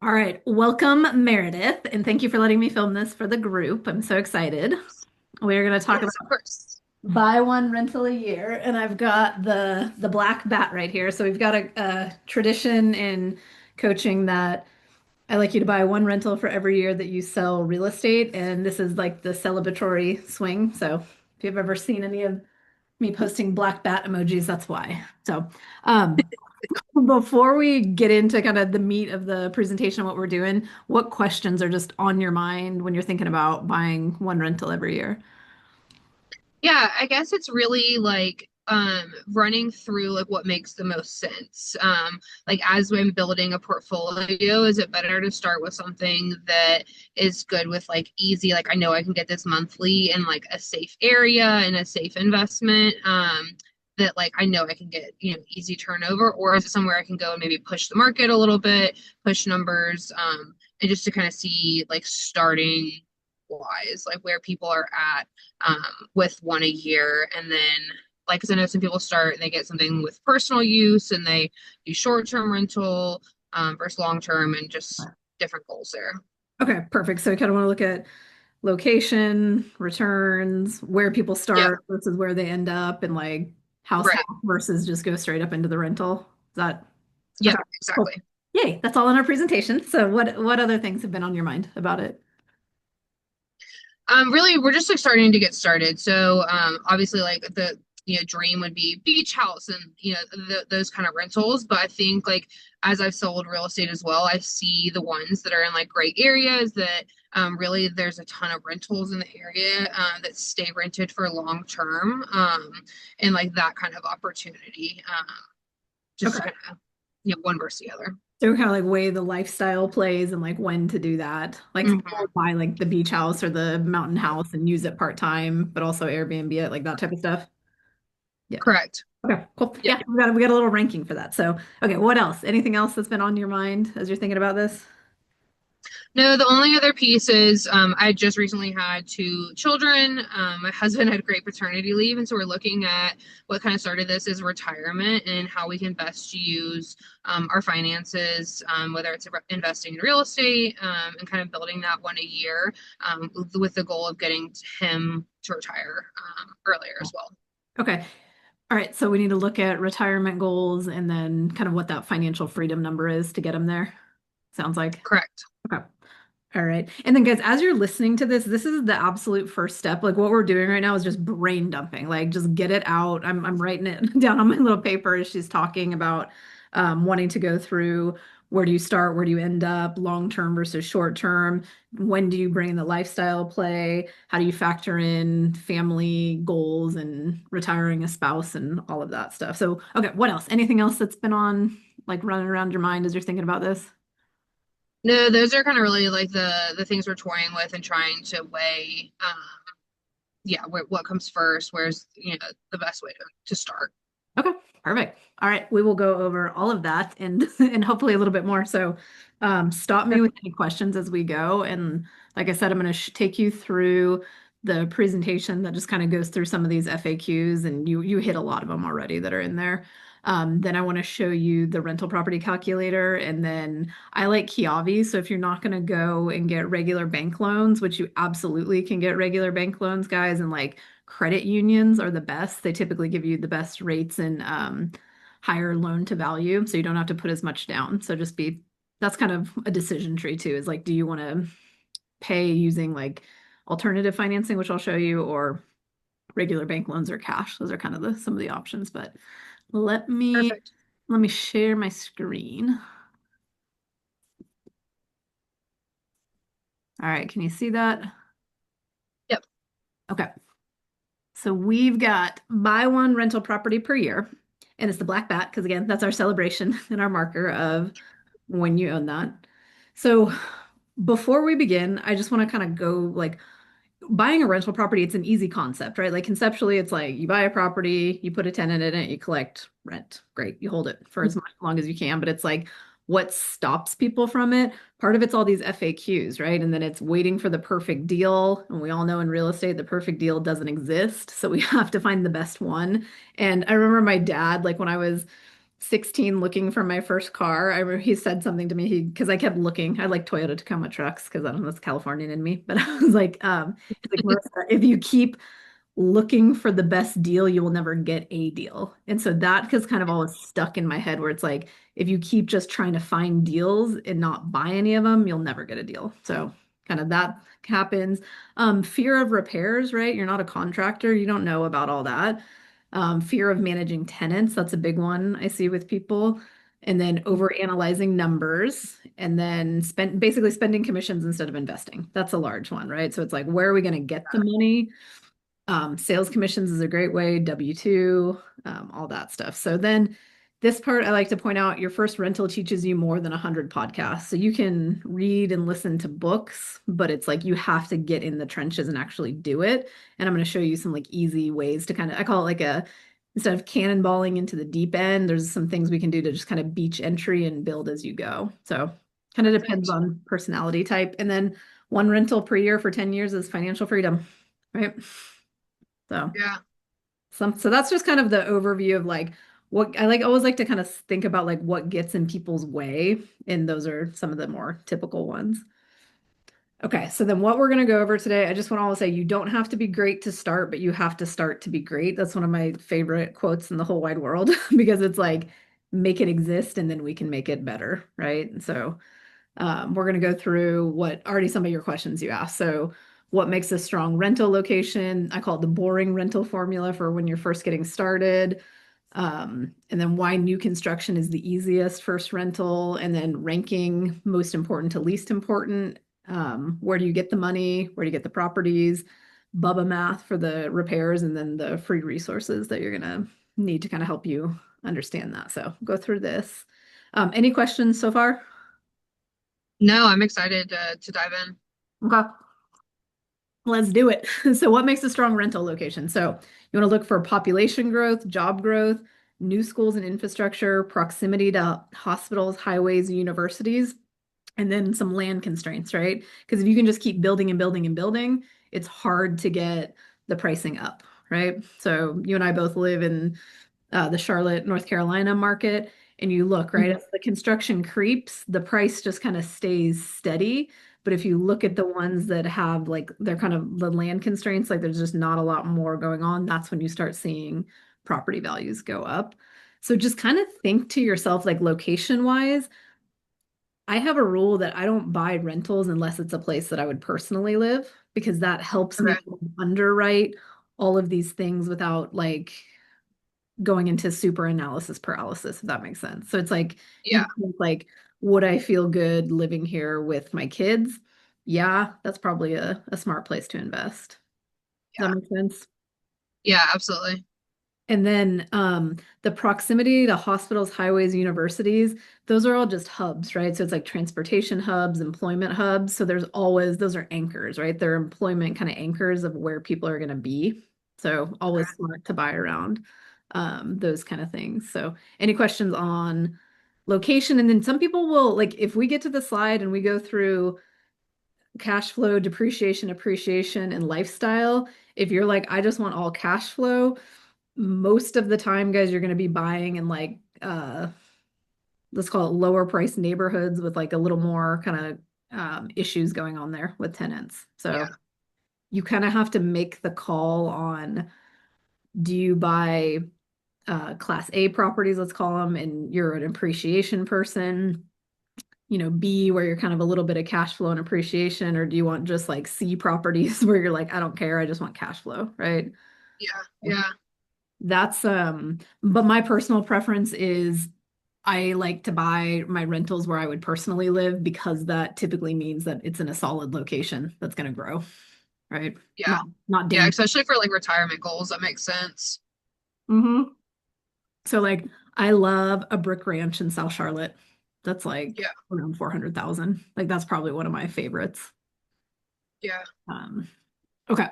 All right, welcome Meredith, and thank you for letting me film this for the group. I'm so excited. We're going to talk Yes, about of course. buy one rental a year, and I've got the black bat right here. So we've got a tradition in coaching that I like you to buy one rental for every year that you sell real estate, and this is like the celebratory swing. So if you've ever seen any of me posting black bat emojis, that's why. So, um, before we get into kind of the meat of the presentation of what we're doing, what questions are just on your mind when you're thinking about buying one rental every year? Yeah, I guess it's really like running through like what makes the most sense. Like as when building a portfolio, is it better to start with something that is good with like easy, like I know I can get this monthly in like a safe area and a safe investment, that like I know I can get, easy turnover, or is it somewhere I can go and maybe push the market a little bit, push numbers, and just to kind of see like starting wise, like where people are at with one a year. And then, like, because I know some people start and they get something with personal use and they do short-term rental versus long-term and just different goals there. Okay, perfect. So we kind of want to look at location, returns, where people Yep. start versus where they end up, and like house hack Right. versus just go straight up into the rental. Is that okay? Yep. Cool. Exactly. Yay, that's all in our presentation. So what other things have been on your mind about it? Really, we're just like starting to get started. So, obviously, like the dream would be beach house and those kind of rentals. But I think like as I've sold real estate as well, I see the ones that are in like great areas that really there's a ton of rentals in the area that stay rented for long term, and like that kind of opportunity. Just to Okay. kind of one versus the other. So kind of like weigh the lifestyle plays and like when to do that. Like some people Mhm. buy like the beach house or the mountain house and use it part-time, but also Airbnb it, like that type of stuff. Yeah. Correct. Okay, cool. Yep. Yeah, we got a little ranking for that. So, okay, what else? Anything else that's been on your mind as you're thinking about this? No, the only other piece is I just recently had two children. My husband had great paternity leave, and so we're looking at what kind of started this is retirement and how we can best use our finances, whether it's investing in real estate, and kind of building that one a year, with the goal of getting him to retire earlier as well. Okay. All right, so we need to look at retirement goals and then kind of what that financial freedom number is to get them there. Sounds like. Correct. Okay. All right. And then, guys, as you're listening to this, this is the absolute first step. Like what we're doing right now is just brain dumping. Like just get it out. I'm writing it down on my little paper as she's talking about wanting to go through where do you start, where do you end up, long term versus short term. When do you bring in the lifestyle play? How do you factor in family goals and retiring a spouse and all of that stuff? So, okay, what else? Anything else that's been on like running around your mind as you're thinking about this? No, those are kind of really like the things we're toying with and trying to weigh. Yeah, what comes first? Where's the best way to start? Okay, perfect. All right, we will go over all of that and and hopefully a little bit more. So, stop me with any questions as we go. And like I said, I'm going to take you through the presentation that just kind of goes through some of these FAQs, and you hit a lot of them already that are in there. Then I want to show you the rental property calculator, and then I like Kiavi. So if you're not going to go and get regular bank loans, which you absolutely can get regular bank loans, guys, and like credit unions are the best. They typically give you the best rates and higher loan to value, so you don't have to put as much down. So just be that's kind of a decision tree too, is like, do you want to pay using like alternative financing, which I'll show you, or regular bank loans or cash? Those are kind of some of the options. But let me Perfect. let me share my screen. All right, can you see that? Yep. Okay. So we've got buy one rental property per year. And it's the black bat, because again, that's our celebration and our marker of when you own that. So before we begin, I just want to kind of go like buying a rental property, it's an easy concept, right? Like conceptually, it's like you buy a property, you put a tenant in it, you collect rent. Great. You hold it for as much long as you can. But it's like what stops people from it? Part of it's all these FAQs, right? And then it's waiting for the perfect deal. And we all know in real estate, the perfect deal doesn't exist. So we have to find the best one. And I remember my dad, like when I was 16 looking for my first car, I remember he said something to me, because I kept looking. I like Toyota Tacoma trucks because I don't know, it's Californian in me. But I was like, he's like, Marissa, if you keep looking for the best deal, you will never get a deal. And so that has kind of always stuck in my head where it's like, if you keep just trying to find deals and not buy any of them, you'll never get a deal. So kind of that happens. Fear of repairs, right? You're not a contractor, you don't know about all that. Fear of managing tenants, that's a big one I see with people. And then over analyzing numbers, and then basically spending commissions instead of investing. That's a large one, right? So it's like, where are we going to get the money? Sales commissions is a great way, W-2, all that stuff. So then this part, I like to point out, your first rental teaches you more than 100 podcasts. So you can read and listen to books, but it's like you have to get in the trenches and actually do it. And I'm going to show you some like easy ways to kind of, I call it like instead of cannonballing into the deep end, there's some things we can do to just kind of beach entry and build as you go. So kind of depends Perfect. on personality type. And then one rental per year for 10 years is financial freedom, right? So Yeah. so that's just kind of the overview of like what I like always like to kind of think about like what gets in people's way. And those are some of the more typical ones. Okay, so then what we're going to go over today, I just want to always say you don't have to be great to start, but you have to start to be great. That's one of my favorite quotes in the whole wide world because it's like make it exist and then we can make it better, right? And so we're going to go through what already some of your questions you asked. So, what makes a strong rental location? I call it the boring rental formula for when you're first getting started. And then why new construction is the easiest first rental, and then ranking most important to least important. Where do you get the money? Where do you get the properties? Bubba math for the repairs, and then the free resources that you're going to need to kind of help you understand that. So, go through this. Any questions so far? No, I'm excited to dive in. Okay. Let's do it. So, what makes a strong rental location? So, you want to look for population growth, job growth, new schools and infrastructure, proximity to hospitals, highways, universities, and then some land constraints, right? Because if you can just keep building and building and building, it's hard to get the pricing up, right? So, you and I both live in the Charlotte, North Carolina market, and you look, right, Mhm. as the construction creeps, the price just kind of stays steady. But if you look at the ones that have like they're kind of the land constraints, like there's just not a lot more going on, that's when you start seeing property values go up. So just kind of think to yourself, like location wise, I have a rule that I don't buy rentals unless it's a place that I would personally live because that helps me Okay. underwrite all of these things without like going into super analysis paralysis, if that makes sense. So it's like you Yeah. think like, would I feel good living here with my kids? Yeah, that's probably a smart place to invest. Does that Yeah. make sense? Yeah, absolutely. And then the proximity to hospitals, highways, universities, those are all just hubs, right? So it's like transportation hubs, employment hubs. So there's always, those are anchors, right? They're employment kind of anchors of where people are going to be. So always Okay. smart to buy around those kind of things. So any questions on location? And then some people will, like, if we get to the slide and we go through cash flow, depreciation, appreciation, and lifestyle, if you're like, I just want all cash flow, most of the time, guys, you're going to be buying in like let's call it lower price neighborhoods with like a little more kind of issues going on there with tenants. Yeah. So you kind of have to make the call on do you buy class A properties, let's call them, and you're an appreciation person, B where you're kind of a little bit of cash flow and appreciation, or do you want just like C properties where you're like, I don't care, I just want cash flow, right? Yeah. Yeah. That's but my personal preference is I like to buy my rentals where I would personally live because that typically means that it's in a solid location that's going to grow, right? Yeah. Not Yeah, dangerous. especially for like retirement goals, that makes sense. Hmm. So like I love a brick ranch in South Charlotte. That's like Yeah. around 400,000. Like that's probably one of my favorites. Yeah. Um, okay.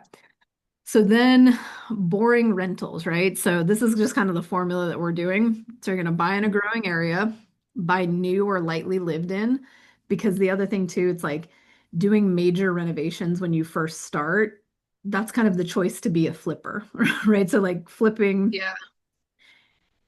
So then boring rentals, right? So this is just kind of the formula that we're doing. So you're going to buy in a growing area, buy new or lightly lived in, because the other thing too, it's like doing major renovations when you first start. That's kind of the choice to be a flipper, right? So like flipping Yeah.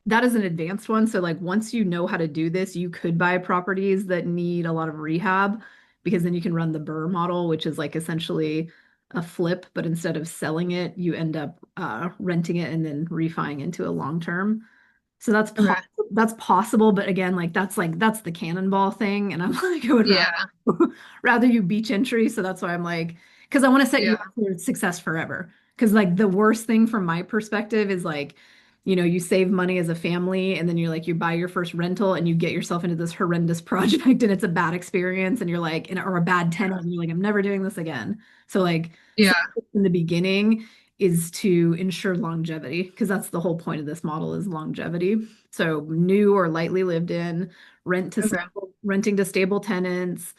that is an advanced one. So like once you know how to do this, you could buy properties that need a lot of rehab because then you can run the Burr model, which is like essentially a flip, but instead of selling it, you end up renting it and then refining into a long term. So Okay. that's possible, but again, like that's the cannonball thing, and I'm like I would rather Yeah. rather you beach entry. So that's why I'm like, because I want to set you Yeah. up for success forever. Because like the worst thing from my perspective is like, you save money as a family, and then you're like you buy your first rental and you get yourself into this horrendous project, and it's a bad experience, and you're like, or a bad tenant, and you're like, I'm never doing this again. So like, Yeah. in the beginning is to ensure longevity because that's the whole point of this model is longevity. So new or lightly lived in, Okay. renting to stable tenants,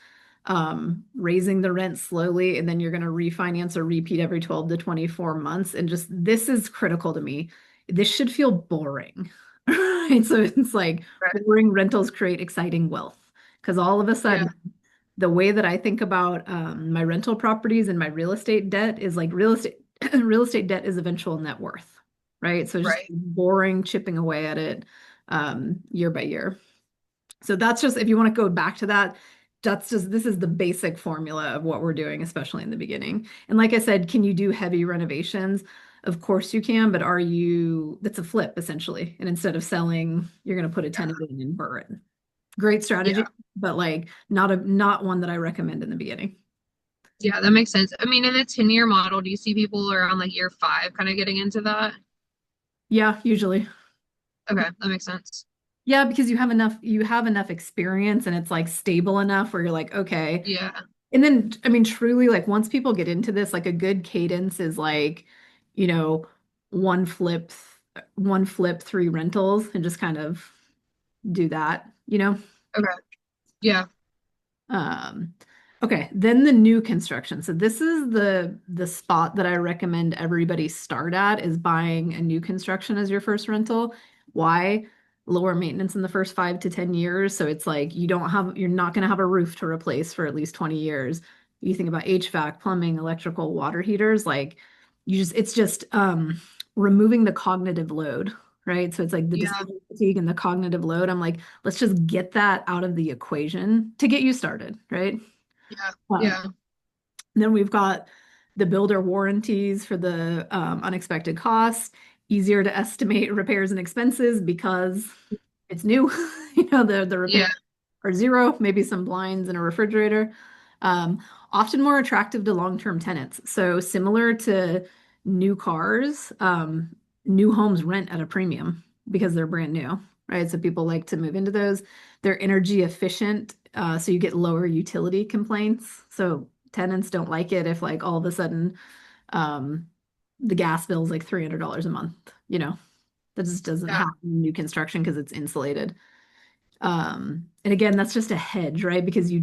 raising the rent slowly, and then you're going to refinance or repeat every 12 to 24 months. And just this is critical to me. This should feel boring. Right? So it's like Right. boring rentals create exciting wealth because all of a Yeah. sudden the way that I think about my rental properties and my real estate debt is like real estate real estate debt is eventual net worth, right? So it's just Right. boring chipping away at it year by year. So that's just if you want to go back to that, that's just this is the basic formula of what we're doing, especially in the beginning. And like I said, can you do heavy renovations? Of course you can, but that's a flip essentially. And instead of selling, you're going to put a tenant in and burn it. Great Yeah. strategy, but like not one that I recommend in the beginning. Yeah, that makes sense. I mean, in a 10-year model, do you see people around like year five kind of getting into that? Yeah, usually. Okay, that makes sense. Yeah, because you have enough experience and it's like stable enough where you're like, okay. Yeah. And then I mean truly like once people get into this, like a good cadence is like, you know, one flip, one flip, three rentals and just kind of do that. Okay. Yeah. Um, okay, then the new construction. So this is the spot that I recommend everybody start at is buying a new construction as your first rental. Why? Lower maintenance in the first 5 to 10 years. So it's like you're not going to have a roof to replace for at least 20 years. You think about HVAC, plumbing, electrical, water heaters, like it's just removing the cognitive load, right? So it's like the Yeah. decision fatigue and the cognitive load. I'm like, let's just get that out of the equation to get you started, right? Yeah. Uh, Yeah. then we've got the builder warranties for the unexpected costs, easier to estimate repairs and expenses because it's new. The repair Yeah. are zero, maybe some blinds and a refrigerator. Um, Often more attractive to long-term tenants. So similar to new cars, new homes rent at a premium because they're brand new, right? So people like to move into those. They're energy efficient, so you get lower utility complaints. So tenants don't like it if like all of a sudden um, the gas bill is like $300 a month. That just doesn't Yeah. happen in new construction because it's insulated. And again, that's just a hedge, right? Because you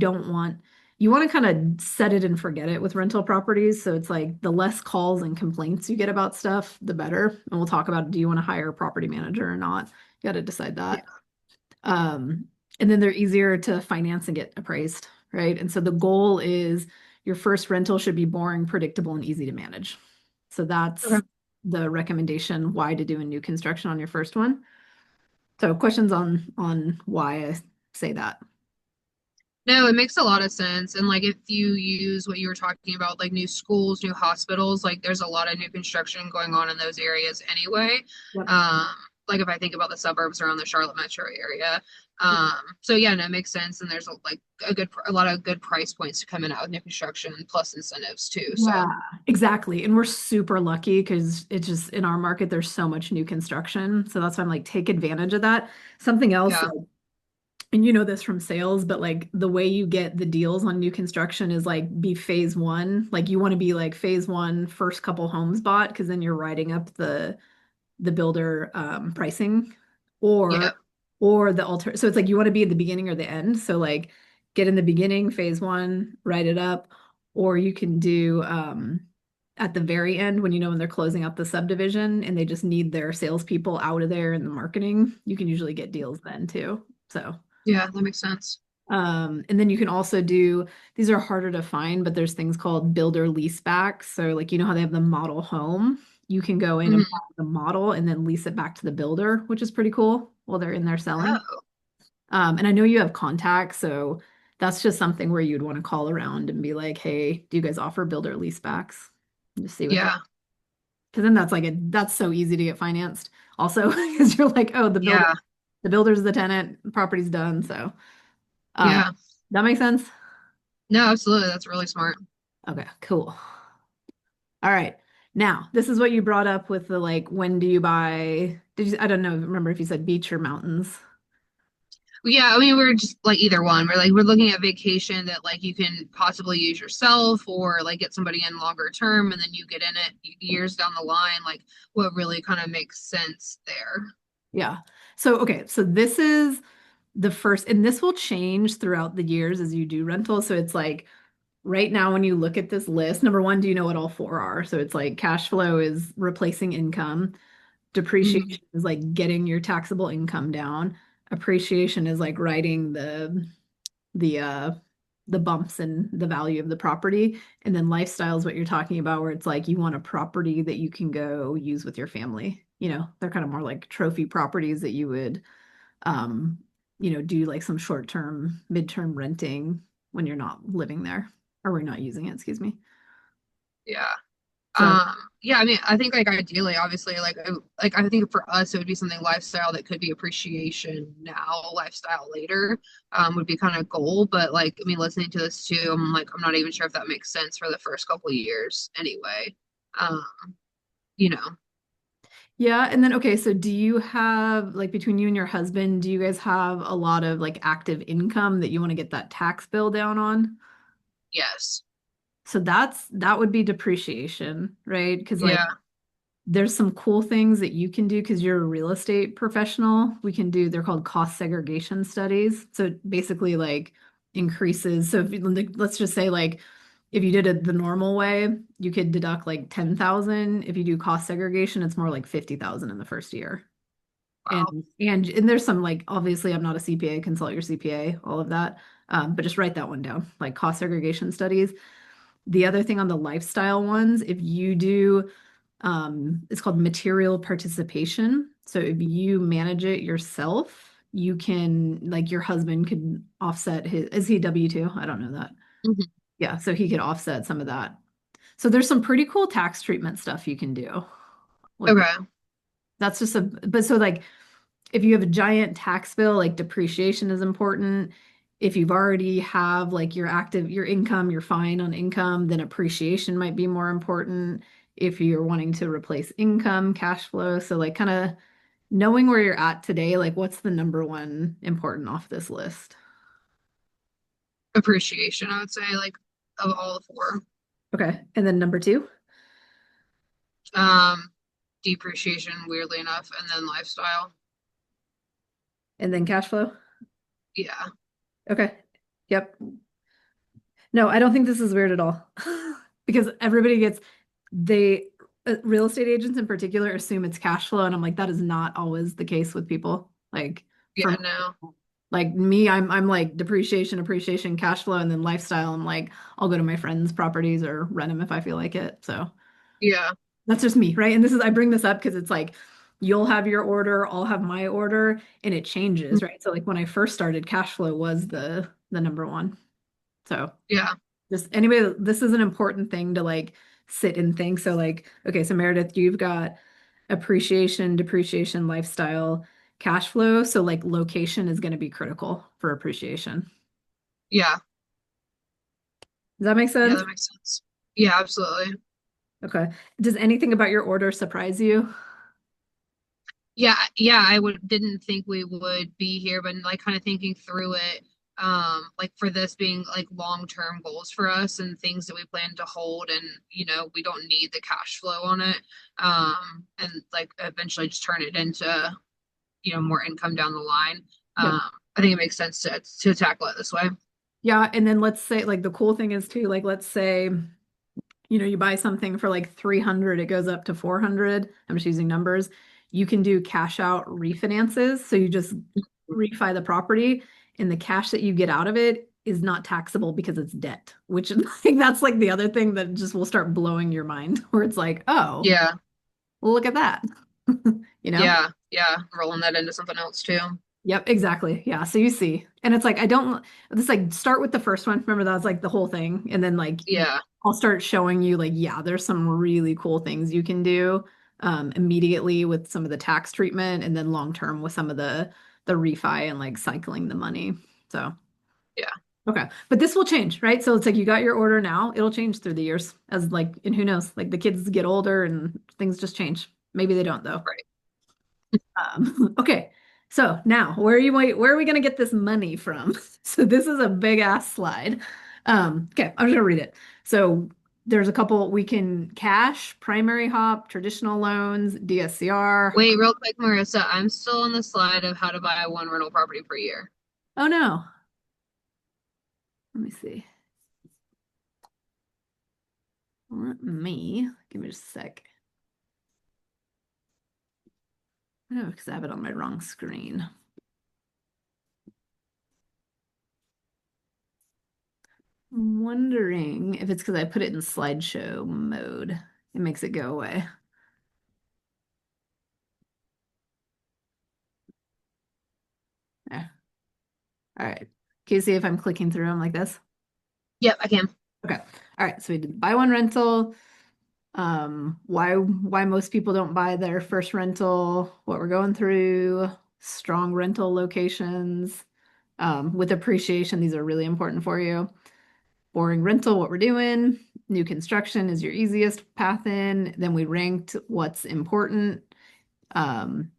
want to kind of set it and forget it with rental properties. So it's like the less calls and complaints you get about stuff, the better. And we'll talk about do you want to hire a property manager or not? You got to decide Yeah. that. Um, and then they're easier to finance and get appraised, right? And so the goal is your first rental should be boring, predictable, and easy to manage. So that's Okay. the recommendation why to do a new construction on your first one. So questions on why I say that. No, it makes a lot of sense. And like if you use what you were talking about, like new schools, new hospitals, like there's a lot of new construction going on in those areas anyway. Yep. Um, like if I think about the suburbs around the Charlotte metro area. So yeah, no, it makes sense. And there's a lot of good price points to come in out with new construction plus incentives too. Yeah, So exactly. And we're super lucky because it's just in our market, there's so much new construction. So that's why I'm like, take advantage of that. Something else, yeah, like, and you know this from sales, but like the way you get the deals on new construction is like be phase one. Like you want to be like phase one, first couple homes bought, because then you're riding up the builder pricing yeah, or the alter. So it's like you want to be at the beginning or the end. So like get in the beginning, phase one, write it up, or you can do at the very end when they're closing out the subdivision and they just need their salespeople out of there in the marketing. You can usually get deals then too. So yeah, that makes sense. and then you can also do these are harder to find, but there's things called builder lease backs. So like how they have the model home. you can go in and buy Mhm. the model and then lease it back to the builder, which is pretty cool while they're in there selling. Oh, And I know you have contacts, so that's just something where you'd want to call around and be like, hey, do you guys offer builder lease backs? And just see what they, yeah, because then that's so easy to get financed also, because you're like, oh, yeah, the builder's the tenant, property's done. So um yeah. that makes sense. No, absolutely. That's really smart. Okay, cool. All right. Now, this is what you brought up with the like, when do you buy? I don't know, remember if you said beach or mountains. Yeah, I mean, we're just like either one. We're looking at vacation that like you can possibly use yourself or like get somebody in longer term and then you get in it years down the line. Like what really kind of makes sense there. Yeah. So, okay. So this is the first, and this will change throughout the years as you do rentals. So it's like right now, when you look at this list, number one, do you know what all four are? So it's like cash flow is replacing income, Mhm. depreciation is like getting your taxable income down, appreciation is like writing the the bumps in the value of the property, and then lifestyle is what you're talking about, where it's like you want a property that you can go use with your family. They're kind of more like trophy properties that you would um, do like some short-term, mid-term renting when you're not living there or we're not using it, excuse me. Yeah. So, Yeah, I mean, I think like ideally, obviously, like I think for us it would be something lifestyle that could be appreciation now, lifestyle later, would be kind of goal. But like, I mean, listening to this too, I'm not even sure if that makes sense for the first couple of years anyway. Um, you know, yeah, and then okay, so do you have like between you and your husband, do you guys have a lot of like active income that you want to get that tax bill down on? yes, So that would be depreciation, right? Because like yeah, there's some cool things that you can do because you're a real estate professional. They're called cost segregation studies. So it basically like increases. So if you, like, let's just say like if you did it the normal way, you could deduct like 10,000. If you do cost segregation, it's more like 50,000 in the first year. wow, And there's some like obviously I'm not a CPA, consult your CPA, all of that. But just write that one down, like cost segregation studies. The other thing on the lifestyle ones, if you do it's called material participation. So if you manage it yourself, you can, like your husband could offset is he W-2? I don't know that. hmm, Yeah, so he could offset some of that. So there's some pretty cool tax treatment stuff you can do with that. okay, That's just but so like if you have a giant tax bill, like depreciation is important. If you've already have like your income, you're fine on income, then appreciation might be more important. If you're wanting to replace income, cash flow. So like kind of knowing where you're at today, like what's the number one important off this list? appreciation, I would say, like of all the four, Okay. And then number two, um, depreciation, weirdly enough, and then lifestyle, and then cash flow. yeah, Okay. Yep. No, I don't think this is weird at all. Because they, real estate agents in particular assume it's cash flow. And I'm like, that is not always the case with people. Like yeah, for no, like me, I'm like depreciation, appreciation, cash flow, and then lifestyle. I'm like, I'll go to my friends' properties or rent them if I feel like it. So yeah, that's just me, right? And I bring this up because it's like, you'll have your order, I'll have my order, and it changes, right? So like when I first started, cash flow was the number one. So yeah, just anyway, this is an important thing to like sit and think. So like, okay, so Meredith, you've got appreciation, depreciation, lifestyle, cash flow. So like location is going to be critical for appreciation. yeah. Does that make Yeah, sense? that makes sense. Yeah, absolutely. Okay. Does anything about your order surprise you? Yeah, yeah, I would didn't think we would be here, but like kind of thinking through it, like for this being like long-term goals for us and things that we plan to hold and we don't need the cash flow on it. And like eventually just turn it into, more income down the line. Yep. I think it makes sense to tackle it this way. Yeah, and then let's say like the cool thing is too, like let's say, you buy something for like 300, it goes up to 400. I'm just using numbers. You can do cash out refinances. So you just refi the property and the cash that you get out of it is not taxable because it's debt, which like that's like the other thing that just will start blowing your mind where it's like, oh, Yeah. Well, look at that. You know? Yeah, yeah, rolling that into something else too. Yep, exactly. Yeah. So you see, and it's like, I don't, this like start with the first one. Remember, that was like the whole thing. And then like, Yeah. I'll start showing you like, yeah, there's some really cool things you can do immediately with some of the tax treatment and then long term with some of the refi and like cycling the money. So, Yeah. okay. But this will change, right? So it's like you got your order now. It'll change through the years as like, and who knows, like the kids get older and things just change. Maybe they don't though. Right. Okay, so now where are we going to get this money from? So this is a big ass slide. Okay, I'm just gonna read it. So there's a couple we can cash, primary hop, traditional loans, DSCR. Wait, real quick, Marissa, I'm still on the slide of how to buy one rental property per year. Oh no, let me see. Let me give me just a sec. No, because I have it on my wrong screen. I'm wondering if it's because I put it in slideshow mode. It makes it go away. There. All right. Can you see if I'm clicking through them like this? Yep, I can. Okay. All right. So we did buy one rental. Why most people don't buy their first rental, what we're going through, strong rental locations. With appreciation, these are really important for you. Boring rental, what we're doing. New construction is your easiest path in. Then we ranked what's important. Um,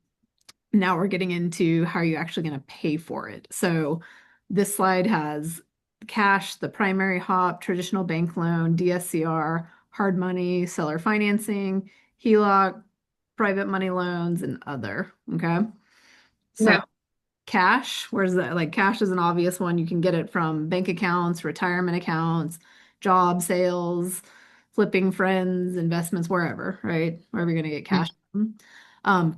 Now we're getting into how are you actually going to pay for it. So this slide has cash, the primary hop, traditional bank loan, DSCR, hard money, seller financing, HELOC, private money loans, and other. Okay. So Okay. cash, where's that? Like cash is an obvious one. You can get it from bank accounts, retirement accounts, job sales, flipping friends, investments, wherever, right? Wherever you're going to get Mm, cash from.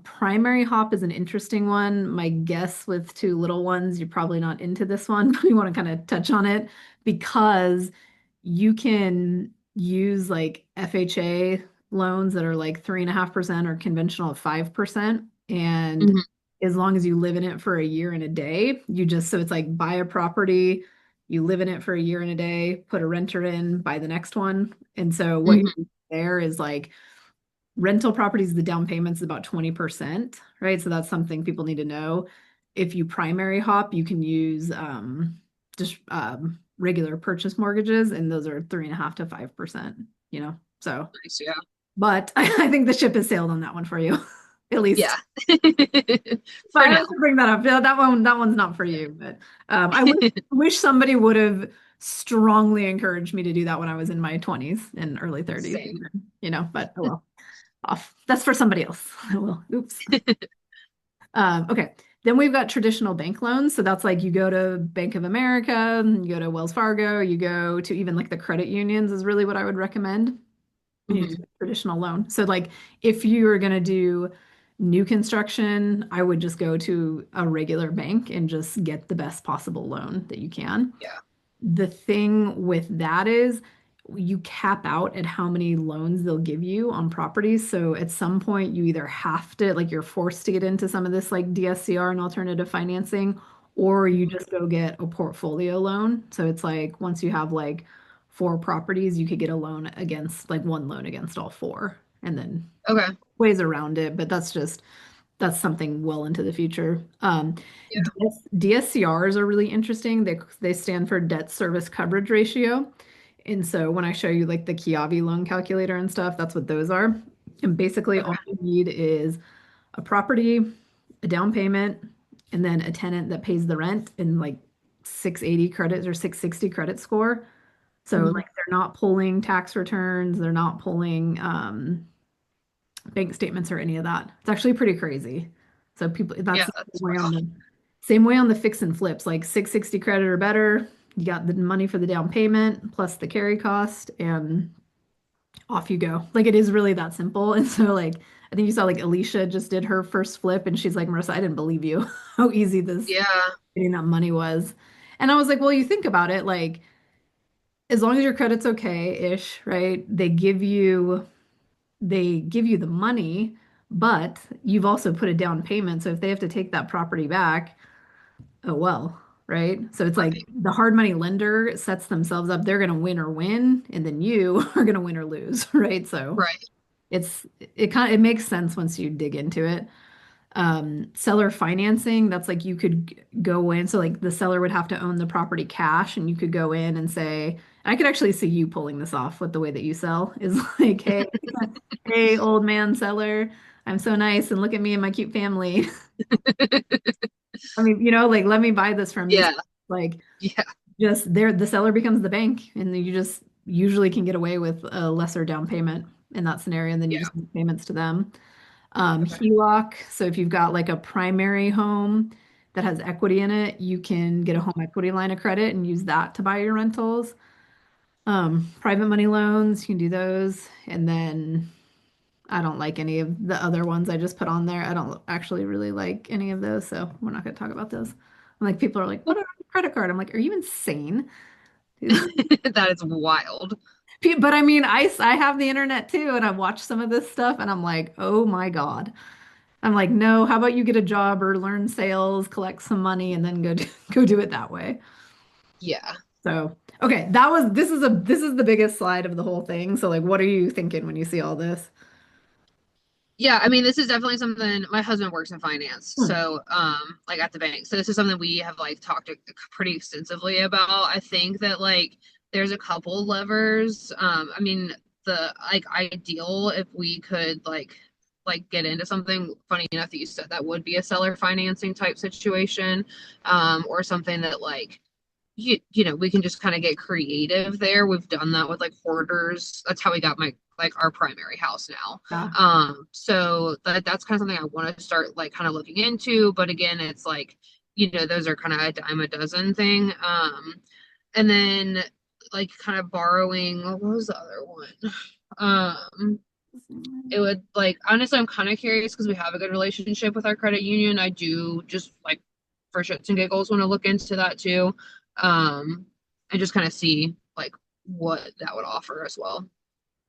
Primary hop is an interesting one. My guess with two little ones, you're probably not into this one, but you want to kind of touch on it because you can use like FHA loans that are like 3.5% or conventional at 5%. And mhm, as long as you live in it for a year and a day, so it's like buy a property, you live in it for a year and a day, put a renter in, buy the next one. And so what you're mhm. doing there is like rental properties, the down payment's about 20%, right? So that's something people need to know. If you primary hop, you can use just regular purchase mortgages, and those are 3.5 to 5%, you know? So, Nice, yeah. but I think the ship has sailed on that one for you, at least. Yeah. But For I now. have to bring that up. Yeah, that one's not for you. But I wish somebody would have strongly encouraged me to do that when I was in my 20s and early 30s, Same. even, but oh well, off. That's for somebody else. Well, oops. Okay. Then we've got traditional bank loans. So that's like you go to Bank of America, you go to Wells Fargo, you go to even like the credit unions is really what I would recommend. You do Hmm. a traditional loan. So like if you are going to do new construction, I would just go to a regular bank and just get the best possible loan that you can. Yeah. The thing with that is you cap out at how many loans they'll give you on properties. So at some point, you either have to, like, you're forced to get into some of this, like DSCR and alternative financing, or you Mhm. just go get a portfolio loan. So it's like once you have like four properties, you could get a loan against, like, one loan against all four, and then Okay. ways around it. But that's something well into the future. Yeah. DSCRs are really interesting. They stand for debt service coverage ratio. And so when I show you like the Kiavi loan calculator and stuff, that's what those are. And basically all Okay. you need is a property, a down payment, and then a tenant that pays the rent and like 680 credits or 660 credit score. So Hmm. like they're not pulling tax returns, they're not pulling bank statements or any of that. It's actually pretty crazy. So people, that's Yeah, the that's same way on rough. the fix and flips, like 660 credit or better. You got the money for the down payment plus the carry cost, and off you go. Like it is really that simple. And so like I think you saw like Alicia just did her first flip, and she's like, Marissa, I didn't believe you how easy this Yeah. getting that money was. And I was like, well, you think about it, like, as long as your credit's okay-ish, right? They give you they give you the money, but you've also put a down payment. So if they have to take that property back, oh well, right? So it's like Right, the hard money lender sets themselves up. They're going to win or win, and then you are going to win or lose, right? So right. it makes sense once you dig into it. Seller financing, that's like you could go in. So like the seller would have to own the property cash, and you could go in and say, I could actually see you pulling this off with the way that you sell is like, hey, hey, old man seller, I'm so nice, and look at me and my cute family. I mean, like let me buy this from you. Yeah, Like yeah, just there, the seller becomes the bank, and then you just usually can get away with a lesser down payment in that scenario, and then you yeah. just make payments to them. Okay. HELOC, so if you've got like a primary home that has equity in it, you can get a home equity line of credit and use that to buy your rentals. Private money loans, you can do those. And then I don't like any of the other ones I just put on there. I don't actually really like any of those, so we're not going to talk about those. I'm like, people are like, what a credit card? I'm like, are you insane? That is wild. But I mean, I have the internet too, and I've watched some of this stuff, and I'm like, oh my God. I'm like, no, how about you get a job or learn sales, collect some money, and then go do it that way. Yeah. So, okay, this is the biggest slide of the whole thing. So like, what are you thinking when you see all this? Yeah, I mean, this is definitely something my husband works in finance, Hmm. so like at the bank. So this is something we have like talked pretty extensively about. I think that like there's a couple levers. I mean, the like ideal if we could like get into something funny enough that you said that would be a seller financing type situation, or something that like you know, we can just kind of get creative there. We've done that with like hoarders. That's how we got my like our primary house now. Yeah. So that's kind of something I want to start like kind of looking into. But again, it's like, you know, those are kind of a dime a dozen thing. And then like kind of borrowing, what was the other one? It would like honestly, I'm kind of curious because we have a good relationship with our credit union. I do just like for shits and giggles want to look into that too, and just kind of see like what that would offer as well.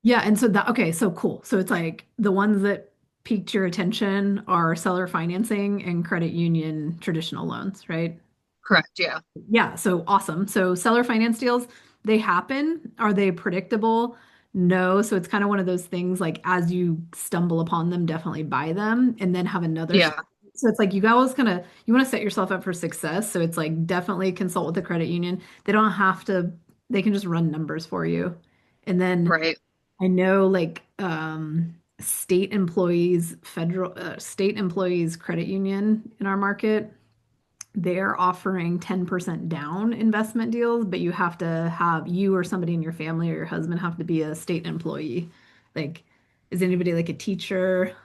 Yeah, and so that okay, so cool. So it's like the ones that piqued your attention are seller financing and credit union traditional loans, right? Correct. Yeah. Yeah, so awesome. So seller finance deals, they happen. Are they predictable? No. So it's kind of one of those things like as you stumble upon them, definitely buy them and then have another. Yeah. So it's like you always kind of you want to set yourself up for success. So it's like definitely consult with the credit union. They don't have to, they can just run numbers for you. And then Right. I know like state employees credit union in our market, they're offering 10% down investment deals, but you have to have you or somebody in your family or your husband have to be a state employee. Like, is anybody like a teacher?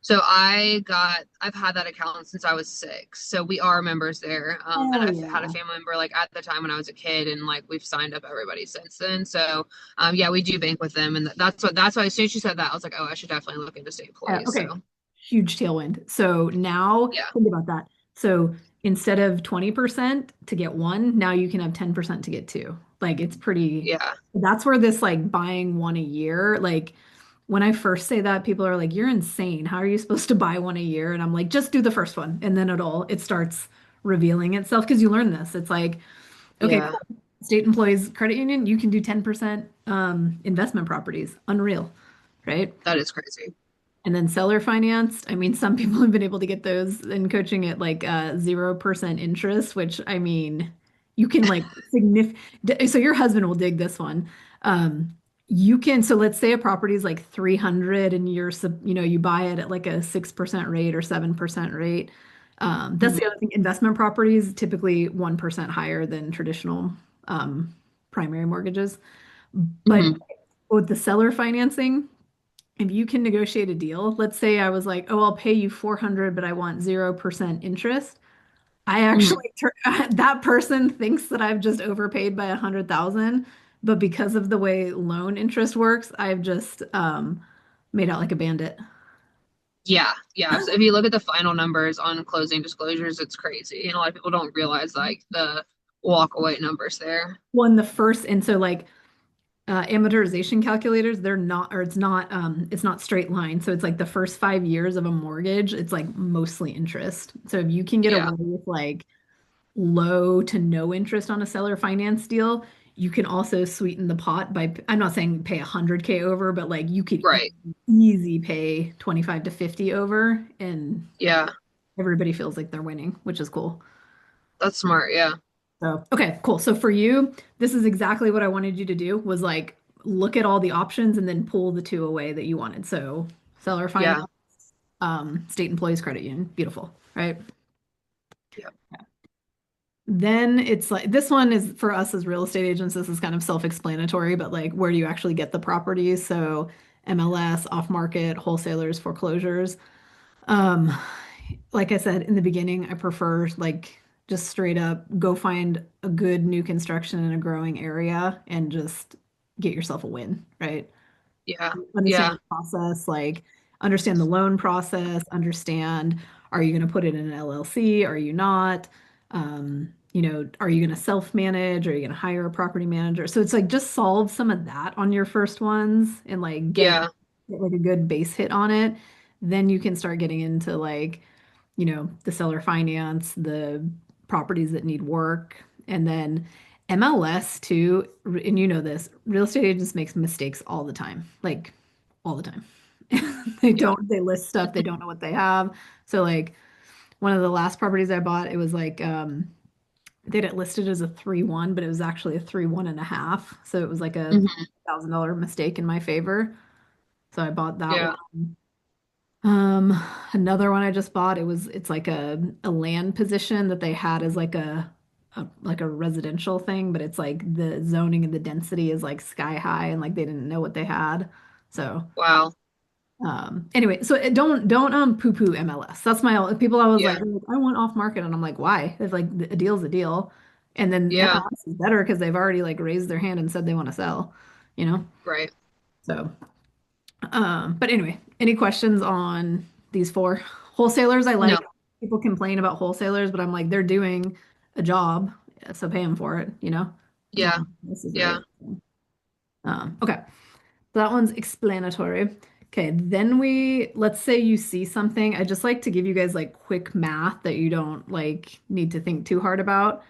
So I've had that account since I was 6. So we are members there. And Oh I've had a yeah. family member like at the time when I was a kid, and like we've signed up everybody since then. So yeah, we do bank with them, and that's why as soon as you said that, I was like, oh, I should definitely look into state employees. Okay. So Huge tailwind. So now yeah, think about that. So instead of 20% to get one, now you can have 10% to get two. Like it's pretty, yeah, that's where this like buying one a year, like when I first say that, people are like, you're insane. How are you supposed to buy one a year? And I'm like, just do the first one. And then it starts revealing itself because you learn this. It's like, okay, yeah. cool. State employees credit union, you can do 10% investment properties. Unreal, right? That is crazy. And then seller financed. I mean, some people have been able to get those in coaching at like 0% interest, which I mean, you can like significant. So your husband will dig this one. You can, so let's say a property is like 300 and you buy it at like a 6% rate or 7% rate. That's the Mhm. other thing. Investment properties typically 1% higher than traditional um, primary mortgages. But Mhm. with the seller financing, if you can negotiate a deal, let's say I was like, oh, I'll pay you 400, but I want 0% interest. I Mhm. actually, that person thinks that I've just overpaid by 100,000, but because of the way loan interest works, I've just made out like a bandit. Yeah, yeah. So if you look at the final numbers on closing disclosures, it's crazy. And a lot of people don't realize like the walk away numbers there. Well, in the first, and so like Amortization calculators, they're not, or it's not straight line. So it's like the first 5 years of a mortgage, it's like mostly interest. So if you can get Yeah, away with like low to no interest on a seller finance deal, you can also sweeten the pot by, I'm not saying pay 100K over, but like you could right. easy pay 25 to 50 over, and Yeah, everybody feels like they're winning, which is cool. that's smart. Yeah, So, okay, cool. So for you, this is exactly what I wanted you to do was like look at all the options and then pull the two away that you wanted. So seller finance, yeah, state employees credit union, beautiful, right? yeah. Then it's like this one is for us as real estate agents, this is kind of self-explanatory, but like where do you actually get the properties? So MLS, off market, wholesalers, foreclosures. Um, like I said in the beginning, I prefer like just straight up go find a good new construction in a growing area and just get yourself a win, right? Yeah, Understand yeah, the process, like understand the loan process, understand are you going to put it in an LLC? Are you not? Are you going to self-manage? Are you going to hire a property manager? So it's like just solve some of that on your first ones and like yeah, get like a good base hit on it. Then you can start getting into like, the seller finance, the properties that need work, and then MLS too. And you know this, real estate agents makes mistakes all the time, like all the time. yeah. They list stuff, they don't know what they have. So like one of the last properties I bought, it was like they had it listed as a 3-1, but it was actually a 3-1.5. So it was like a Hmm. $1,000 mistake in my favor. So I bought that Yeah. one. Um, Another one I just bought, it's like a land position that they had as like a residential thing, but it's like the zoning and the density is like sky high and like they didn't know what they had. So Wow. anyway, so don't poo-poo MLS. That's my people always like, Yeah. "Oh, I want off market," and I'm like, why? It's like a deal's a deal. And then Yeah. MLS is better because they've already like raised their hand and said they want to sell, you know? Right. So but anyway, any questions on these four? Wholesalers, I No. like. People complain about wholesalers, but I'm like, they're doing a job, so pay them for it, you know? Yeah. This is Yeah. right. Okay, so that one's explanatory. Okay, then let's say you see something. I just like to give you guys like quick math that you don't like need to think too hard about.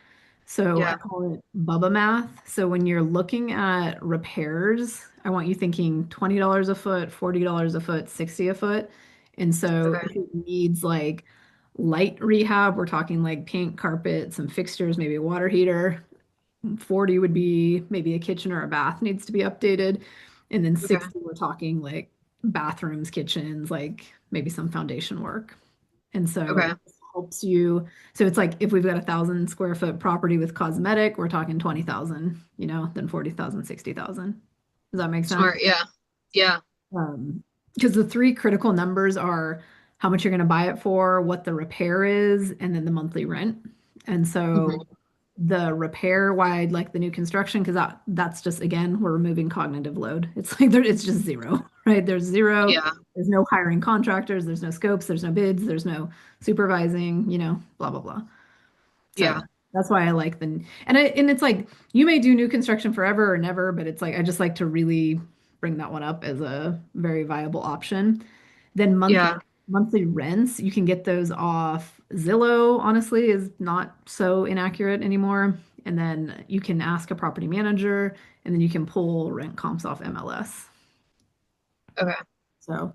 So I Yeah. call it Bubba math. So when you're looking at repairs, I want you thinking $20 a foot, $40 a foot, 60 a foot. And so Okay. if it needs like light rehab, we're talking like paint, carpet, some fixtures, maybe a water heater. 40 would be maybe a kitchen or a bath needs to be updated. And then Okay. 60, we're talking like bathrooms, kitchens, like maybe some foundation work. And so Okay. it helps you. So it's like if we've got 1,000 square foot property with cosmetic, we're talking 20,000, then 40,000, 60,000. Does that make sense? Smart. Yeah. Yeah. Because the three critical numbers are how much you're going to buy it for, what the repair is, and then the monthly rent. And so Hmm. the repair, why I'd like the new construction, because that's just again, we're removing cognitive load. It's like it's just zero, right? There's zero, Yeah. there's no hiring contractors, there's no scopes, there's no bids, there's no supervising, blah blah blah. Yeah. So that's why I like and it's like you may do new construction forever or never, but it's like I just like to really bring that one up as a very viable option. Then Yeah. monthly rents, you can get those off Zillow, honestly, is not so inaccurate anymore. And then you can ask a property manager, and then you can pull rent comps off MLS. Okay. So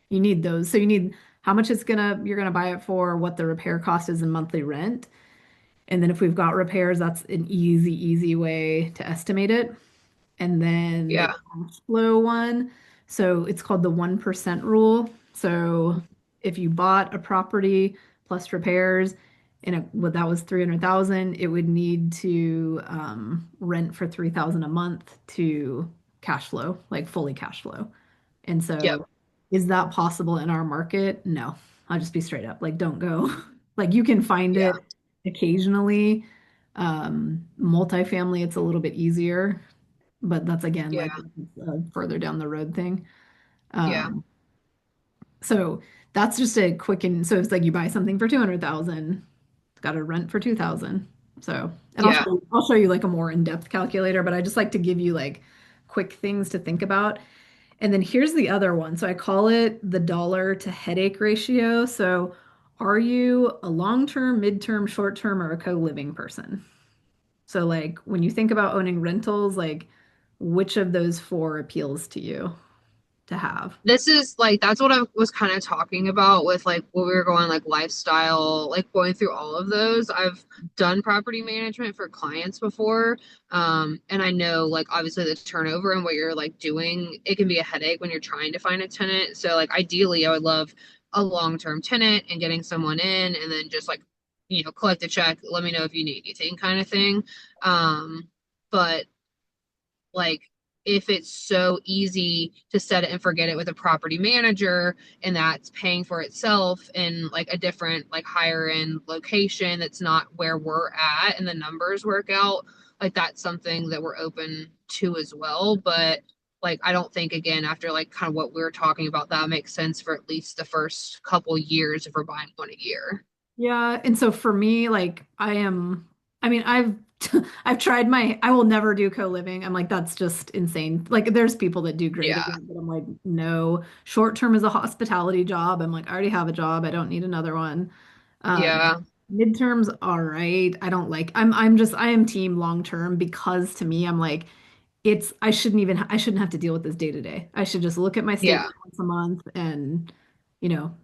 you need those. So you need how much you're gonna buy it for, what the repair cost is in monthly rent. And then if we've got repairs, that's an easy way to estimate it. And then the Yeah. cash flow one, so it's called the 1% rule. So if you bought a property plus repairs and that was 300,000, it would need to rent for 3,000 a month to cash flow, like fully cash flow. And Yep. so is that possible in our market? No. I'll just be straight up. Like, don't go. Like, you can find Yeah. it occasionally. Multifamily, it's a little bit easier, but that's again like Yeah. a further down the road thing. Yeah. Um, so that's just a quick and so it's like you buy something for 200,000, got to rent for 2,000. So, and Yeah. I'll show you like a more in-depth calculator, but I just like to give you like quick things to think about. And then here's the other one. So I call it the dollar to headache ratio. So are you a long-term, mid-term, short-term, or a co-living person? So like when you think about owning rentals, like which of those four appeals to you to have? This is like that's what I was kind of talking about with like what we were going like lifestyle, like going through all of those. I've done property management for clients before. And I know like obviously the turnover and what you're like doing, it can be a headache when you're trying to find a tenant. So like ideally I would love a long-term tenant and getting someone in and then just like, collect a check, let me know if you need anything kind of thing. But like if it's so easy to set it and forget it with a property manager and that's paying for itself in like a different like higher end location that's not where we're at and the numbers work out, like that's something that we're open to as well. But like I don't think again after like kind of what we were talking about that makes sense for at least the first couple years if we're buying one a year. Yeah, and so for me, like I mean, I've I've tried I will never do co-living. I'm like, that's just insane. Like there's people that do great at Yeah. it, but I'm like, no. Short term is a hospitality job. I'm like, I already have a job. I don't need another one. Um, Yeah. Midterms, all right. I don't like I am team long term because to me, I'm like, I shouldn't have to deal with this day to day. I should just look at my Yeah. statement once a month and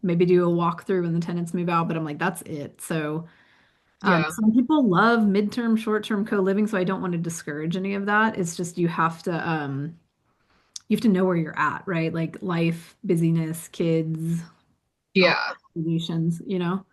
maybe do a walkthrough when the tenants move out, but I'm like, that's it. So, Yeah. some people love midterm, short-term co-living, so I don't want to discourage any of that. It's just you have to know where you're at, right? Like life, busyness, kids, all Yeah. obligations, you know?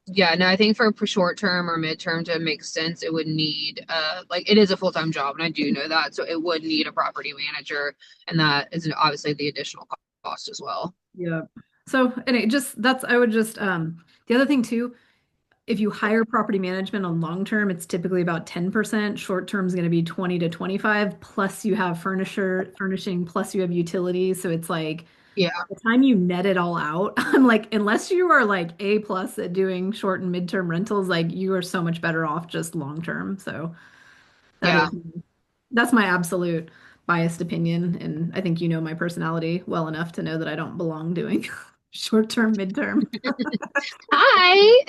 Yeah, no, I think for short term or midterm to make sense, it would need like it is a full-time job and I do know that. So it would need a property manager and that is obviously the additional cost as well. Yeah. So, and it just that's I would just the other thing too, if you hire property management on long term, it's typically about 10%. Short term is going to be 20 to 25, plus you have furnishing, plus you have utilities. So it's like Yeah. the time you net it all out, I'm like, unless you are like A plus at doing short and midterm rentals, like you are so much better off just long term. So that Yeah. is that's my absolute biased opinion. And I think you know my personality well enough to know that I don't belong doing short term, midterm. Hi.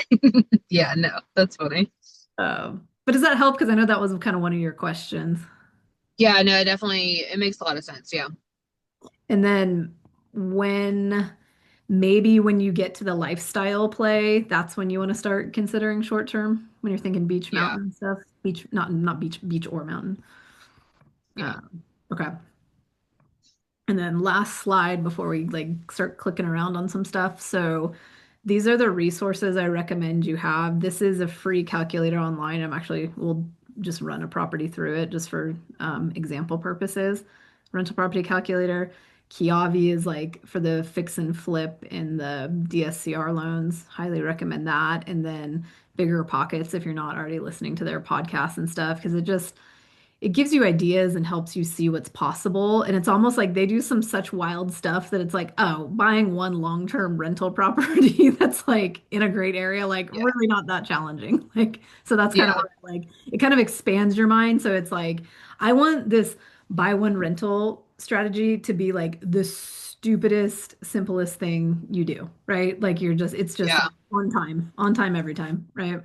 Yeah, no, that's funny. But does that help? Because I know that was kind of one of your questions. Yeah, no, definitely it makes a lot of sense. Yeah. And then when maybe when you get to the lifestyle play, that's when you want to start considering short term when you're thinking beach, Yeah. mountain stuff. Beach, not beach, beach or mountain. Yeah. Okay. And then last slide before we like start clicking around on some stuff. So these are the resources I recommend you have. This is a free calculator online. We'll just run a property through it just for example purposes. Rental property calculator. Kiavi is like for the fix and flip and the DSCR loans. Highly recommend that. And then Bigger Pockets if you're not already listening to their podcasts and stuff, because it gives you ideas and helps you see what's possible. And it's almost like they do some such wild stuff that it's like, oh, buying one long-term rental property that's like in a great area, like Yeah. really not that challenging. Like, so that's kind of Yeah. what I like. It kind of expands your mind. So it's like, I want this buy one rental strategy to be like the stupidest, simplest thing you do, right? Like it's just Yeah. like on time every time, right?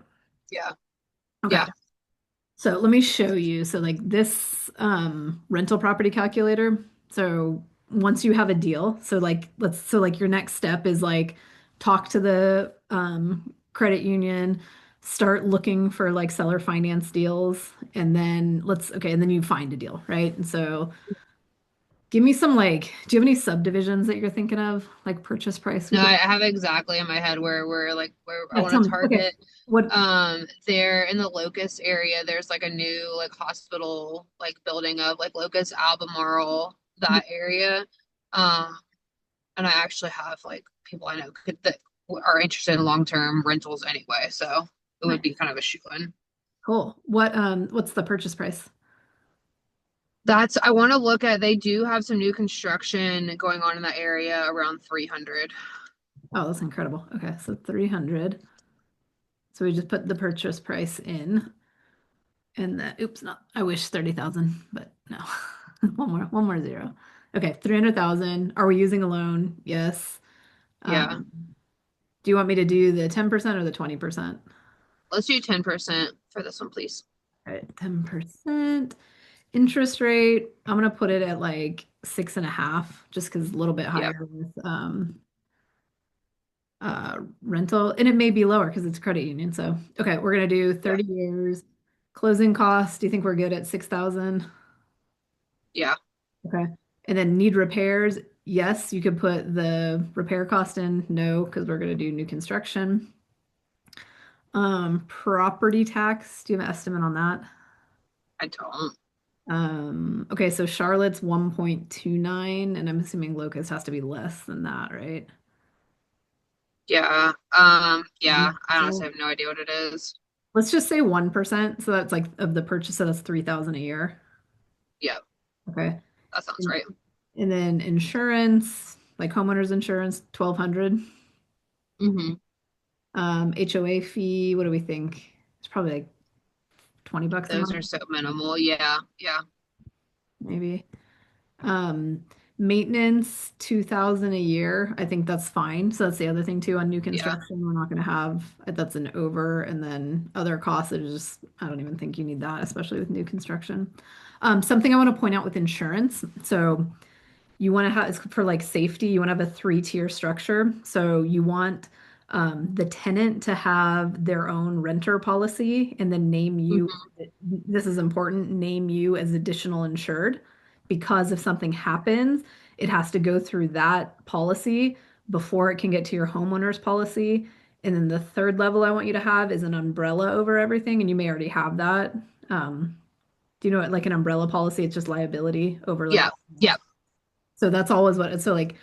Yeah. Okay. Yeah. So let me show you. So like this rental property calculator. So once you have a deal, so like your next step is like talk to the credit union, start looking for like seller finance deals, and then and then you find a deal, right? And so give me some like, do you have any subdivisions that you're thinking of? Like purchase price we No, could, I have exactly in my head where I yeah, want tell to me. Okay. target. What There in the Locust area, there's like a new like hospital like building of like Locust, Albemarle, that area. Um, and I actually have like people I know that are interested in long-term rentals anyway, so it would nice. be kind of a shoe-in. Cool. What's the purchase price? That's I want to look at. They do have some new construction going on in that area around 300. Oh, that's incredible. Okay, so 300. So we just put the purchase price in and oops, not, I wish 30,000, but no. One more zero. Okay, 300,000. Are we using a loan? Yes. Yeah. Um, do you want me to do the 10% or the 20%? Let's do 10% for this one, please. All right, 10%. Interest rate, I'm gonna put it at like 6.5, just because a little bit Yeah. higher with rental, and it may be lower because it's a credit union. So okay, we're gonna do Yeah. 30 years. Closing costs, do you think we're good at 6,000? Yeah. Okay. And then need repairs, yes, you could put the repair cost in, no, because we're gonna do new construction. Property tax, do you have an estimate on that? I don't. Okay, so Charlotte's 1.29, and I'm assuming Locust has to be less than that, right? Yeah. Yeah. I honestly 1%. have no idea what it is. Let's just say 1%. So that's like of the purchase, so that's 3,000 a year. Yeah. Okay. That sounds And, right. and then insurance, like homeowners insurance, 1,200. Mm-hmm. HOA fee, what do we think? It's probably like 20 bucks a Those are month, so minimal. Yeah. Yeah. maybe. Um, Maintenance, 2,000 a year. I think that's fine. So that's the other thing too on new Yeah. construction. We're not going to have that's an over, and then other costs are just I don't even think you need that, especially with new construction. Something I want to point out with insurance. So you want to have it's for like safety, you want to have a three-tier structure. So you want the tenant to have their own renter policy and then name you, Mm-hmm. this is important, name you as additional insured because if something happens, it has to go through that policy before it can get to your homeowner's policy. And then the third level I want you to have is an umbrella over everything, and you may already have that. Do you know what like an umbrella policy? It's just liability over like Yeah. all Yeah. so that's always what, so like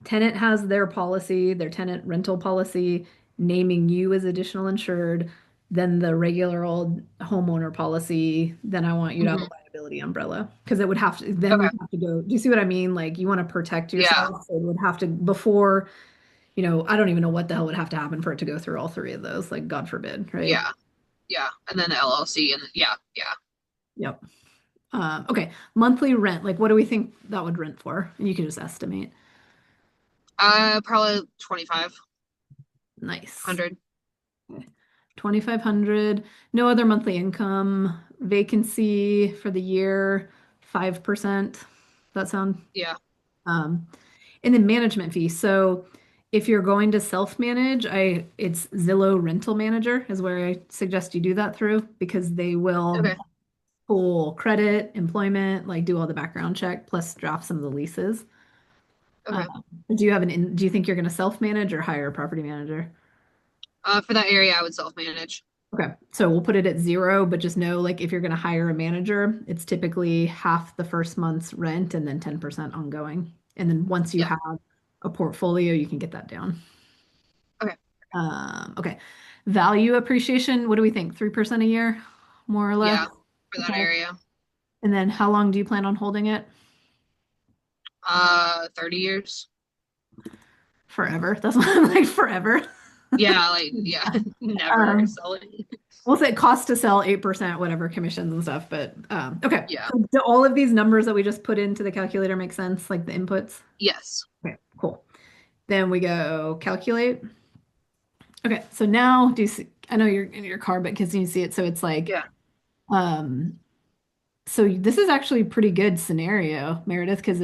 tenant has their policy, their tenant rental policy, naming you as additional insured, then the regular old homeowner policy, then I want you to have Mm-hmm. a liability umbrella because it would have to, then Okay. you have to go, do you see what I mean? Like you want to protect Yeah. yourself. So it would have to, before, I don't even know what the hell would have to happen for it to go through all three of those, like God forbid, right? Yeah. Yeah. And then the LLC and yeah. Yeah. Yep. Okay. Monthly rent, like what do we think that would rent for? And you can just estimate. Probably 2,500. Nice. 2,500, no other monthly income, vacancy for the year, 5%. That sound? Yeah. Um, and then management fee. So if you're going to self-manage, it's Zillow Rental Manager is where I suggest you do that through because they will Okay. pull credit, employment, like do all the background check, plus draft some of the leases. Okay. Do you think you're going to self-manage or hire a property manager? For that area, I would self-manage. Okay, so we'll put it at zero, but just know like if you're going to hire a manager, it's typically half the first month's rent and then 10% ongoing. And then once you Yeah. have a portfolio, you can get that down. Okay. Okay, value appreciation, what do we think? 3% a year, more or less? Yeah. For that Okay. area. And then how long do you plan on holding it? 30 years. Forever. That's what I'm like, forever. Yeah, like yeah, never Um, selling. we'll say cost to sell 8%, whatever, commissions and stuff. But okay. Yeah. So do all of these numbers that we just put into the calculator make sense, like the inputs? Yes. Okay, cool. Then we go calculate. Okay, so now do you see, I know you're in your car, but because you see it, so it's like, Yeah. um, so this is actually a pretty good scenario, Meredith, because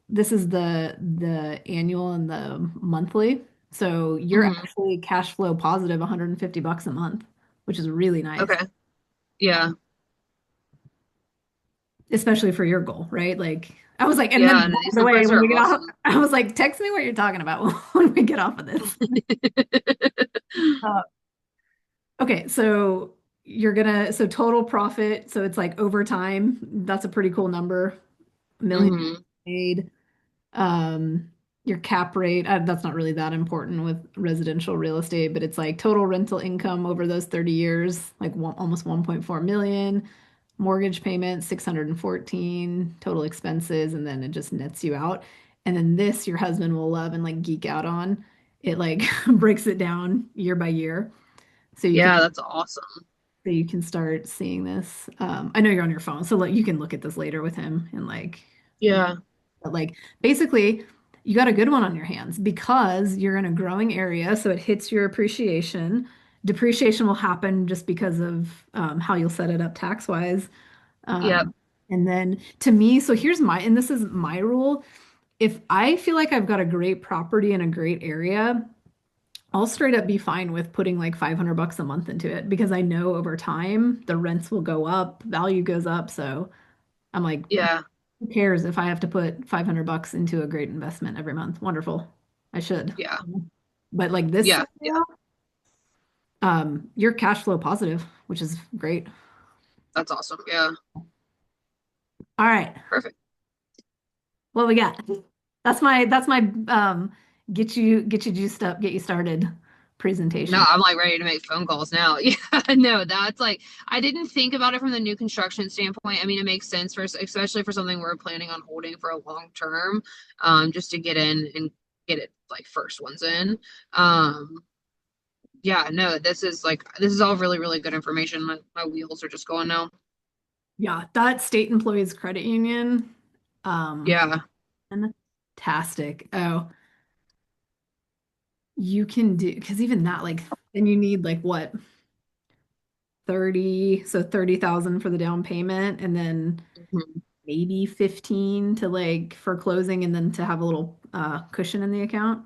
this is the annual and the monthly. So you're Hmm. actually cash flow positive 150 bucks a month, which is really nice, Okay. Yeah. especially for your goal, right? Like I was like, and then Yeah, and by these the way, numbers when are we get off, awesome. I was like, text me what you're talking about when we get off of this. Okay, so so total profit, so it's like over time, that's a pretty cool number. A million Hmm. made. Um, your cap rate, that's not really that important with residential real estate, but it's like total rental income over those 30 years, like almost 1.4 million. Mortgage payment, 614, total expenses, and then it just nets you out. And then this your husband will love and like geek out on. It like breaks it down year by year. So you can Yeah, that's awesome. so you can start seeing this. I know you're on your phone, so like you can look at this later with him and like. Yeah. But like basically, you got a good one on your hands because you're in a growing area, so it hits your appreciation. Depreciation will happen just because of how you'll set it up tax wise. Yep. Um, and then to me, so here's my, and this is my rule. If I feel like I've got a great property in a great area, I'll straight up be fine with putting like 500 bucks a month into it because I know over time the rents will go up, value goes up. So I'm like, Yeah. who cares if I have to put 500 bucks into a great investment every month? Wonderful. I should. Yeah. But like this Yeah. Yeah. scenario, you're cash flow positive, which is great. That's awesome. Yeah. All right. Perfect. What we got? That's my get you juiced up, get you started No, presentation. I'm like ready to make phone calls now. Yeah, no, that's like I didn't think about it from the new construction standpoint. I mean, it makes sense for especially for something we're planning on holding for a long term, just to get in and get it like first ones in. Um, yeah, no, this is all really, really good information. My wheels are just going now. Yeah, that state employees credit union, um, Yeah. fantastic. Oh, you can do because even that, like, then you need like what, 30, so 30,000 for the down payment, and then Mhm. maybe 15 to like for closing, and then to have a little cushion in the account,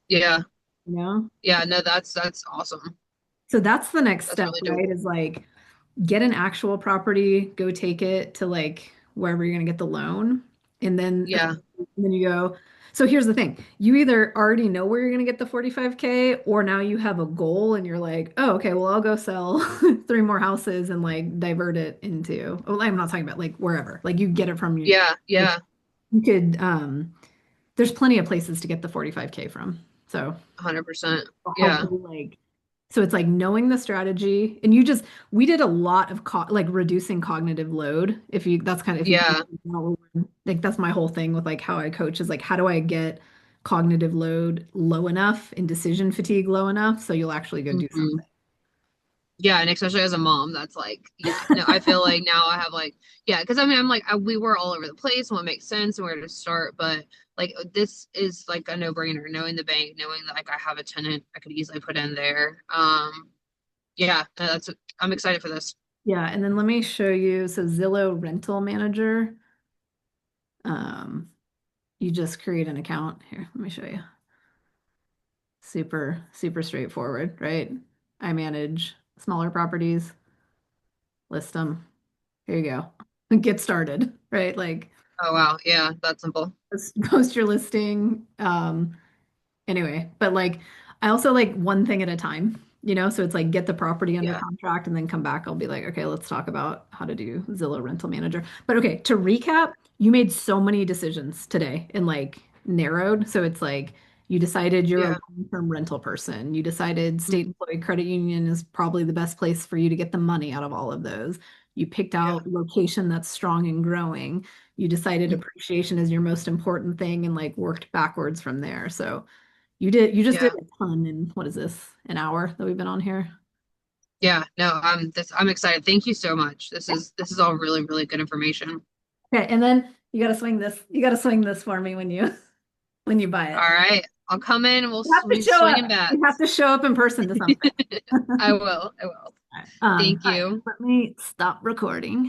Yeah. you know? Yeah, no, that's awesome. So that's the next That's step, really right? doable. Is like get an actual property, go take it to like wherever you're going to get the loan. And then, okay, Yeah. and then you go. So here's the thing. You either already know where you're going to get the 45K or now you have a goal and you're like, oh, okay, well, I'll go sell three more houses and like divert it into, well, I'm not talking about like wherever, like you get it from you. Yeah. Like Yeah. you could, there's plenty of places to get the 45K from. So 100%. Yeah. hopefully like so it's like knowing the strategy and you just we did a lot of like reducing cognitive load if you that's kind of if you Yeah. like that's my whole thing with like how I coach is like how do I get cognitive load low enough and decision fatigue low enough so you'll actually go do Mhm. something. Yeah, and especially as a mom, that's like, yeah, no, I feel like now I have like, yeah, because I mean, I'm like, we were all over the place and what makes sense and where to start, but like, this is like a no-brainer, knowing the bank, knowing that like I have a tenant I could easily put in there. Yeah, no, I'm excited for this. Yeah, and then let me show you so Zillow Rental Manager, um you just create an account here, let me show you. Super straightforward, right? I manage smaller properties, list them. Here you go. Get started, right? Like Oh wow, yeah, that's simple. post your listing. Anyway, but like I also like one thing at a time, so it's like get the property under Yeah. contract and then come back. I'll be like, okay, let's talk about how to do Zillow Rental Manager. But okay, to recap, you made so many decisions today and like narrowed. So it's like you decided you're a Yeah. long-term rental person. You decided state Mhm. employee credit union is probably the best place for you to get the money out of all of those. You picked Yeah. out location that's strong and growing. You decided Mhm. appreciation is your most important thing and like worked backwards from there. So you just did Yeah. a ton in what is this, an hour that we've been on here? Yeah. No, I'm excited. Thank you so much. This is all really, really good information. Okay, and then you gotta swing this for me when you when you buy All it. right. I'll come in and You have to we show swinging up. You have bats. to show up in person to something. I will. I will. All Thank right, you. let me stop recording.